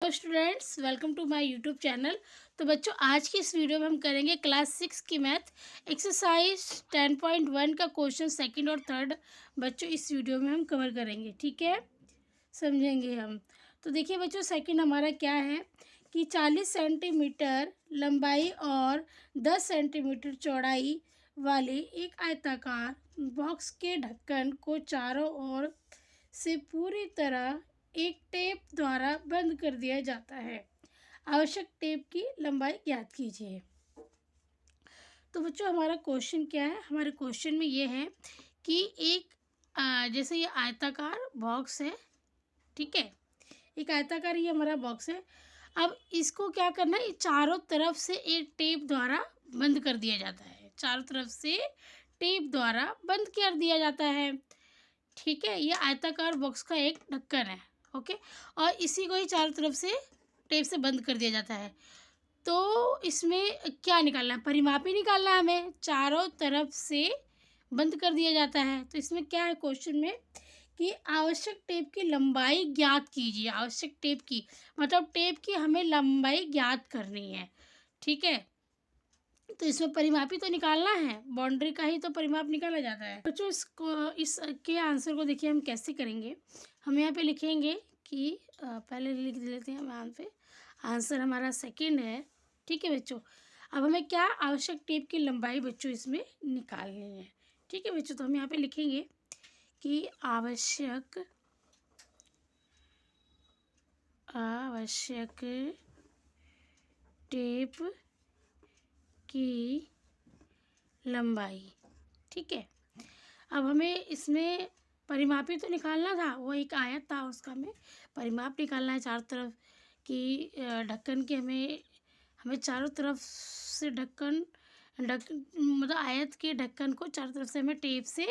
Students, welcome to my YouTube channel. तो बच्चों, आज की इस वीडियो में हम करेंगे क्लास 6 की मैथ एक्सरसाइज 10.1 का क्वेश्चन सेकंड और थर्ड। बच्चों, इस वीडियो में हम कवर करेंगे, ठीक है, समझेंगे हम। तो देखिए बच्चों, सेकंड हमारा क्या है कि 40 सेंटीमीटर लंबाई और 10 सेंटीमीटर चौड़ाई वाले एक आयताकार बॉक्स के ढक्कन को चारों ओर से पूरी तरह एक टेप द्वारा बंद कर दिया जाता है। आवश्यक टेप की लंबाई ज्ञात कीजिए। तो बच्चों, हमारा क्वेश्चन क्या है? हमारे क्वेश्चन में ये है कि एक जैसे ये आयताकार बॉक्स है, ठीक है, एक आयताकार ये हमारा बॉक्स है। अब इसको क्या करना है, चारों तरफ से एक टेप द्वारा बंद कर दिया जाता है। चारों तरफ से टेप द्वारा बंद कर दिया जाता है, ठीक है। ये आयताकार बॉक्स का एक ढक्कन है, ओके, और इसी को ही चारों तरफ से टेप से बंद कर दिया जाता है। तो इसमें क्या निकालना है? परिमाप ही निकालना है हमें। चारों तरफ से बंद कर दिया जाता है, तो इसमें क्या है क्वेश्चन में कि आवश्यक टेप की लंबाई ज्ञात कीजिए। आवश्यक टेप की मतलब टेप की हमें लंबाई ज्ञात करनी है, ठीक है। तो इसमें परिमाप ही तो निकालना है, बाउंड्री का ही तो परिमाप निकाला जाता है। बच्चों, इसके आंसर को देखिए हम कैसे करेंगे। हम यहाँ पे लिखेंगे कि पहले लिख लेते हैं हम यहाँ पे, आंसर हमारा सेकंड है, ठीक है बच्चों। अब हमें क्या आवश्यक टेप की लंबाई बच्चों इसमें निकालनी है, ठीक है बच्चों। तो हम यहाँ पे लिखेंगे कि आवश्यक टेप की लंबाई, ठीक है। अब हमें इसमें परिमापी तो निकालना था, वो एक आयत था, उसका हमें परिमाप निकालना है चारों तरफ की ढक्कन के। हमें चारों तरफ से मतलब आयत के ढक्कन को चारों तरफ से हमें टेप से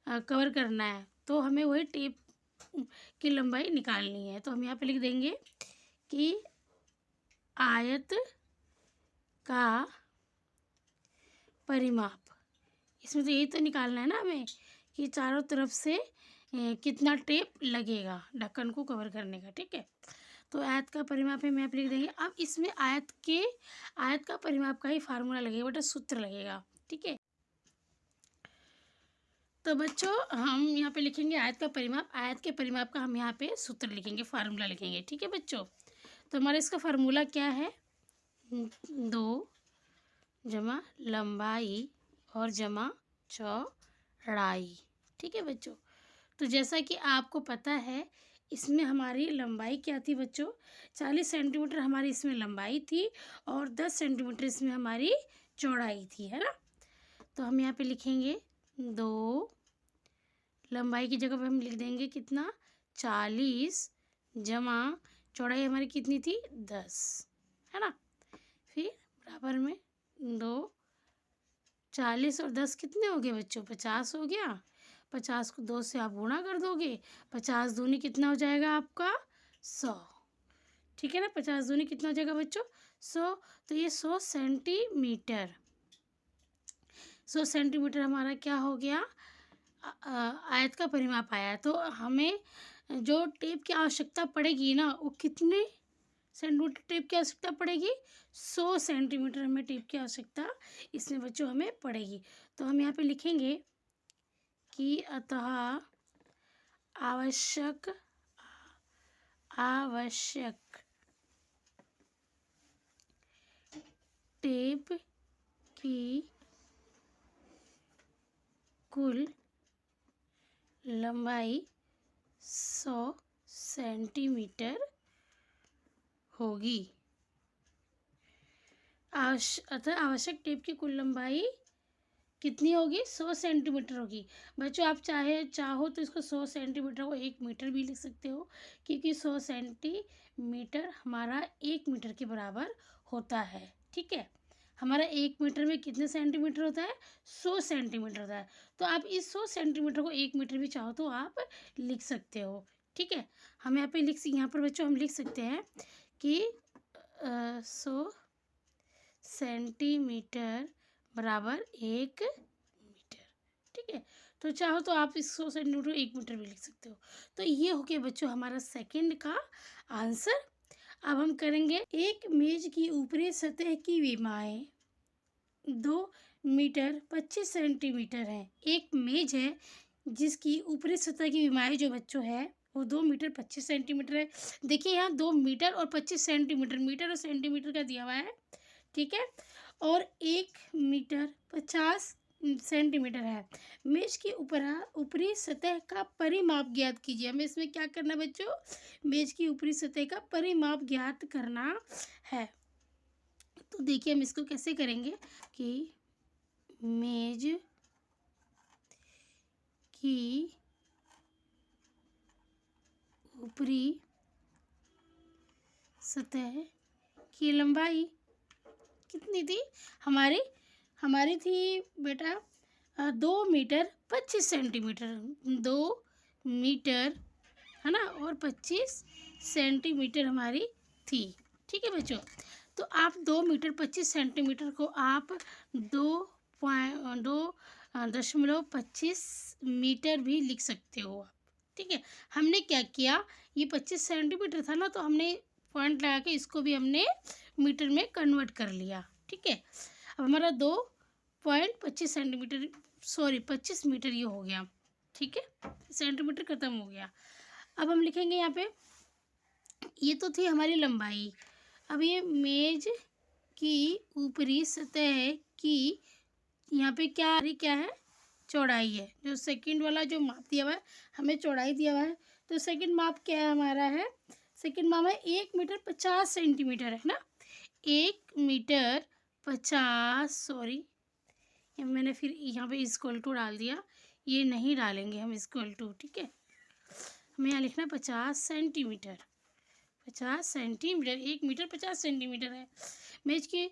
कवर करना है। तो हमें वही टेप की लंबाई निकालनी है। तो हम यहाँ पे लिख देंगे कि आयत का परिमाप, इसमें तो यही तो निकालना है ना हमें कि चारों तरफ से कितना टेप लगेगा ढक्कन को कवर करने का, ठीक है। तो आयत का परिमाप है, मैं लिख देंगे। अब इसमें आयत का परिमाप का ही फार्मूला लगेगा बेटा, सूत्र लगेगा, ठीक है। तो बच्चों, हम यहाँ पे लिखेंगे आयत का परिमाप। आयत के परिमाप का हम यहाँ पे सूत्र लिखेंगे, फार्मूला लिखेंगे, ठीक है बच्चों। तो हमारा इसका फार्मूला क्या है? 2 जमा लंबाई और जमा चौड़ाई, ठीक है बच्चों। तो जैसा कि आपको पता है, इसमें हमारी लंबाई क्या थी बच्चों? 40 सेंटीमीटर हमारी इसमें लंबाई थी और 10 सेंटीमीटर इसमें हमारी चौड़ाई थी, है ना। तो हम यहाँ पे लिखेंगे 2, लंबाई की जगह पे हम लिख देंगे कितना, 40 जमा चौड़ाई हमारी कितनी थी, 10, है ना। फिर बराबर में 2, 40 और 10 कितने हो गए बच्चों? 50 हो गया। 50 को 2 से आप गुणा कर दोगे, 50 दूनी कितना हो जाएगा आपका? 100, ठीक है ना। 50 दूनी कितना हो जाएगा बच्चों? 100। तो ये 100 सेंटीमीटर, 100 सेंटीमीटर हमारा क्या हो गया? आयत का परिमाप आया है। तो हमें जो टेप की आवश्यकता पड़ेगी ना, वो कितने सेंटीमीटर टेप की आवश्यकता पड़ेगी? 100 सेंटीमीटर हमें टेप की आवश्यकता इसमें बच्चों हमें पड़ेगी। तो हम यहाँ पे लिखेंगे कि अतः आवश्यक टेप की कुल लंबाई 100 सेंटीमीटर होगी। अतः आवश्यक टेप की कुल लंबाई कितनी होगी? 100 सेंटीमीटर होगी। बच्चों, आप चाहो तो इसको 100 सेंटीमीटर को 1 मीटर भी लिख सकते हो, क्योंकि 100 सेंटीमीटर हमारा 1 मीटर के बराबर होता है, ठीक है। हमारा 1 मीटर में कितने सेंटीमीटर होता है? 100 सेंटीमीटर होता है। तो आप इस 100 सेंटीमीटर को 1 मीटर भी चाहो तो आप लिख सकते हो, ठीक है। हम यहाँ पर बच्चों हम लिख सकते हैं कि 100 सेंटीमीटर बराबर 1 मीटर, ठीक है। तो चाहो तो आप इस 100 सेंटीमीटर 1 मीटर भी लिख सकते हो। तो ये हो गया बच्चों हमारा सेकंड का आंसर। अब हम करेंगे एक मेज की ऊपरी सतह की विमाएं 2 मीटर 25 सेंटीमीटर है। एक मेज है जिसकी ऊपरी सतह की विमाएं जो बच्चों है वो 2 मीटर 25 सेंटीमीटर है। देखिए यहाँ 2 मीटर और 25 सेंटीमीटर, मीटर और सेंटीमीटर का दिया हुआ है, ठीक है। और 1 मीटर 50 सेंटीमीटर है। मेज की ऊपरी सतह का परिमाप ज्ञात कीजिए। हमें इसमें क्या करना है बच्चों, मेज की ऊपरी सतह का परिमाप ज्ञात करना है। तो देखिए हम इसको कैसे करेंगे कि मेज की ऊपरी सतह की लंबाई कितनी थी हमारी थी बेटा 2 मीटर 25 सेंटीमीटर, 2 मीटर है ना, और 25 सेंटीमीटर हमारी थी, ठीक है बच्चों। तो आप 2 मीटर 25 सेंटीमीटर को आप 2.25 मीटर भी लिख सकते हो आप, ठीक है। हमने क्या किया, ये 25 सेंटीमीटर था ना, तो हमने पॉइंट लगा के इसको भी हमने मीटर में कन्वर्ट कर लिया, ठीक है। अब हमारा 2.25 सेंटीमीटर 25 मीटर ये हो गया, ठीक है, सेंटीमीटर ख़त्म हो गया। अब हम लिखेंगे यहाँ पे, ये तो थी हमारी लंबाई। अब ये मेज की ऊपरी सतह की यहाँ पे क्या है, चौड़ाई है। जो सेकंड वाला जो माप दिया हुआ है हमें चौड़ाई दिया हुआ है, तो सेकंड माप क्या है हमारा है, सेकंड माप है 1 मीटर 50 सेंटीमीटर है ना, 1 मीटर 50, सॉरी मैंने फिर यहाँ पे इक्वल टू डाल दिया, ये नहीं डालेंगे हम इक्वल टू, ठीक है। हमें यहाँ लिखना 50 सेंटीमीटर, 50 सेंटीमीटर, 1 मीटर 50 सेंटीमीटर है। मेज की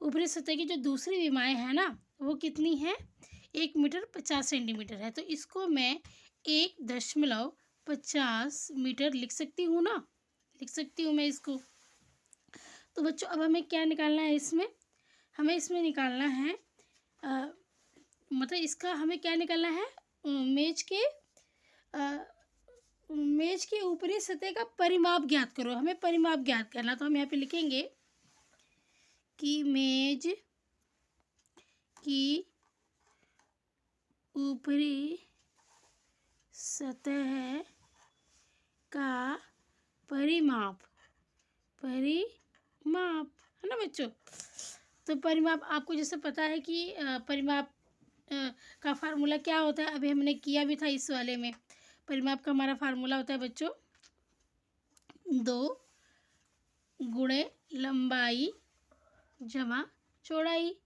ऊपरी सतह की जो दूसरी विमाएं हैं ना वो कितनी है, 1 मीटर 50 सेंटीमीटर है। तो इसको मैं 1.50 मीटर लिख सकती हूँ ना, लिख सकती हूँ मैं इसको। तो बच्चों अब हमें क्या निकालना है इसमें, हमें इसमें निकालना है मतलब इसका हमें क्या निकालना है, मेज के ऊपरी सतह का परिमाप ज्ञात करो। हमें परिमाप ज्ञात करना, तो हम यहाँ पे लिखेंगे कि मेज की ऊपरी सतह का परिमाप है ना बच्चों। तो परिमाप आपको जैसे पता है कि परिमाप का फार्मूला क्या होता है, अभी हमने किया भी था इस वाले में। परिमाप का हमारा फार्मूला होता है बच्चों 2 गुणे लंबाई जमा चौड़ाई,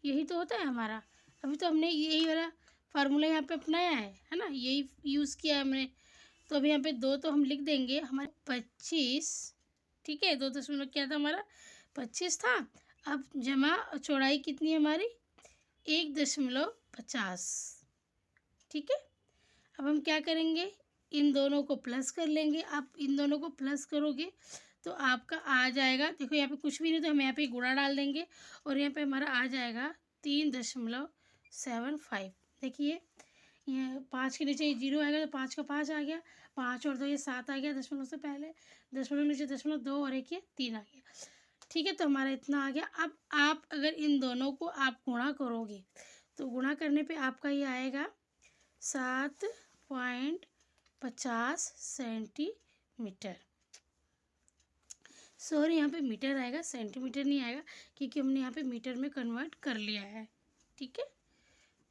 यही तो होता है हमारा। अभी तो हमने यही वाला फार्मूला यहाँ पे अपनाया है ना, यही यूज़ किया है हमने। तो अभी यहाँ पे 2 तो हम लिख देंगे, हमारे 25, ठीक है, 2 क्या था हमारा 25 था। अब जमा चौड़ाई कितनी है हमारी 1.50, ठीक है। अब हम क्या करेंगे, इन दोनों को प्लस कर लेंगे। आप इन दोनों को प्लस करोगे तो आपका आ जाएगा, देखो यहाँ पे कुछ भी नहीं तो हम यहाँ पे गुणा डाल देंगे और यहाँ पे हमारा आ जाएगा 3.75। देखिए ये 5 के नीचे 0 आएगा तो 5 का 5 आ गया, 5 और 2 ये 7 आ गया, दशमलव से पहले, दशमलव नीचे 0.2 और 1 ये 3 आ गया, ठीक है। तो हमारा इतना आ गया। अब आप अगर इन दोनों को आप गुणा करोगे तो गुणा करने पे आपका ये आएगा 7.50 सेंटीमीटर। सॉरी यहाँ पे मीटर आएगा, सेंटीमीटर नहीं आएगा, क्योंकि हमने यहाँ पे मीटर में कन्वर्ट कर लिया है, ठीक है।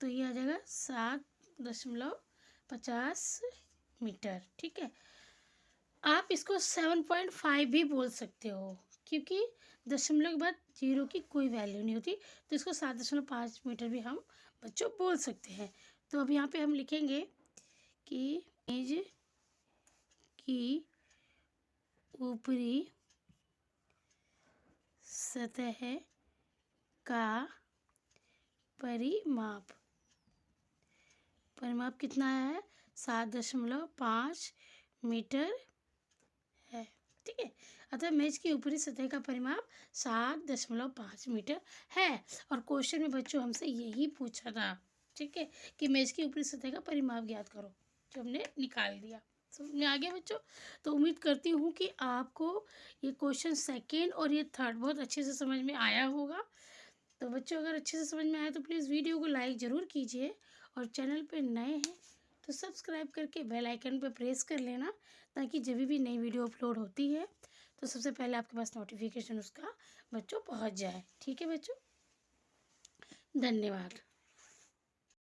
तो ये आ जाएगा 7.50 मीटर, ठीक है। आप इसको 7.5 भी बोल सकते हो, क्योंकि दशमलव के बाद 0 की कोई वैल्यू नहीं होती, तो इसको 7.5 मीटर भी हम बच्चों बोल सकते हैं। तो अब यहाँ पे हम लिखेंगे कि मेज की ऊपरी सतह का परिमाप कितना है, 7.5 मीटर है, ठीक है। अतः मेज की ऊपरी सतह का परिमाप 7.5 मीटर है। और क्वेश्चन में बच्चों हमसे यही पूछा था, ठीक है, कि मेज की ऊपरी सतह का परिमाप ज्ञात करो, जो हमने निकाल दिया। समझ में आ गया बच्चों? तो उम्मीद करती हूँ कि आपको ये क्वेश्चन सेकेंड और ये थर्ड बहुत अच्छे से समझ में आया होगा। तो बच्चों अगर अच्छे से समझ में आया तो प्लीज़ वीडियो को लाइक ज़रूर कीजिए, और चैनल पे नए हैं तो सब्सक्राइब करके बेल आइकन पे प्रेस कर लेना, ताकि जब भी नई वीडियो अपलोड होती है तो सबसे पहले आपके पास नोटिफिकेशन उसका बच्चों पहुंच जाए। ठीक है बच्चों, धन्यवाद।